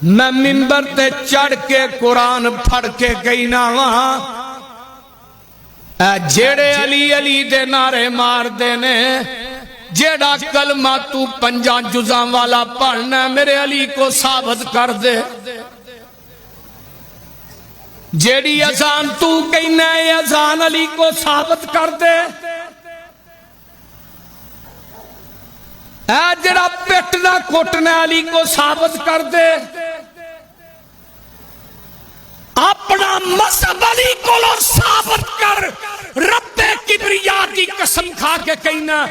میں منبر تے چڑھ کے قرآن پڑھ کے گئی نا وہاں جیڑے علی علی دے نعرے مار دینے جیڑا کلمہ تو 5 جزاں والا پڑھنا میرے علی کو ثابت کر دے جیڑی اذان تو کہنا ہے اذان علی کو ثابت کر دے جڑا پیٹنا کوٹنا علی کو ثابت کر دے اپنا مذہب علی کو ثابت کر رب کبریا کی قسم کھا کے کہنا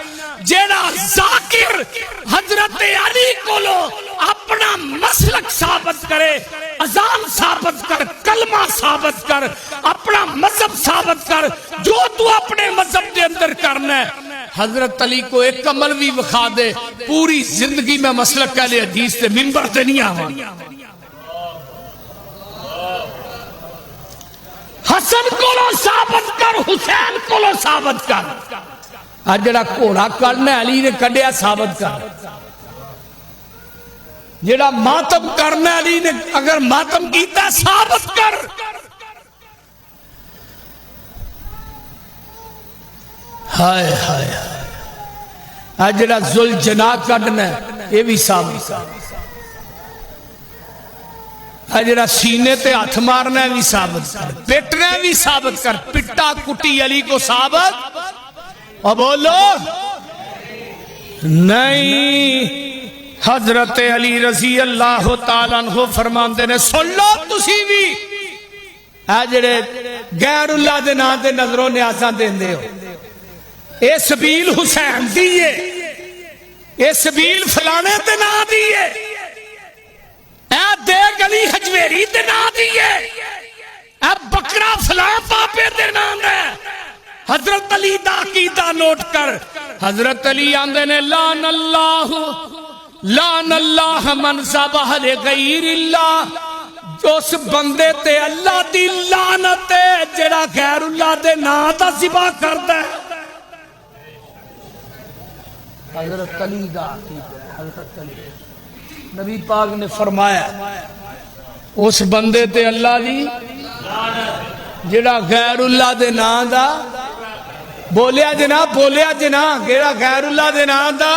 جیڑا ذاکر حضرت علی کو اپنا مسلک ثابت کرے اذان ثابت کر کلمہ ثابت کر اپنا مذہب ثابت کر جو تو اپنے مذہب کے اندر کرنا ہے حضرت علی کو ایک عمل بھی بخا دے پوری زندگی میں مسلک اہل حدیث سے منبر سے نہیں آوا حسن کو لو ثابت کر حسین کو لو ثابت کر آج جڑا گھوڑا کرنا علی نے کڈیا ثابت کر جڑا ماتم کرنا علی نے اگر ماتم کیتا ثابت کر ہائے ہائے آج جڑا ذل جناح کڈنا یہ بھی ثابت کر آج جڑا سینے تے ہاتھ مارنا بھی ثابت کر پیٹنا بھی ثابت کر پٹا کٹی علی کو ثابت اور بولو نہیں حضرت علی رضی اللہ تعالیٰ عنہ فرماندے نے سن لو تسی بھی جڑے غیر اللہ دے نام دے نظروں نیازاں دیندے ہو اے سبیل حسین دیئے اے سبیل فلانے تے نہ دیئے اے دیگ علی حجویری تے نہ دیئے اے بکرا فلاں پاپے تے نام ہے حضرت علی دا عقیدہ نوٹ کر حضرت علی آندے نے لعن اللہ من ذبح لغیر اللہ اس بندے تے اللہ دی لعنت ہے جڑا غیر اللہ دے نام دا ذبح کردا ہے حضرت علی دا عقیدہ حضرت علی نبی پاک نے فرمایا اس بندے تے اللہ دی جڑا غیر اللہ دے نام دا بولیا جناب غیر اللہ دے نام دا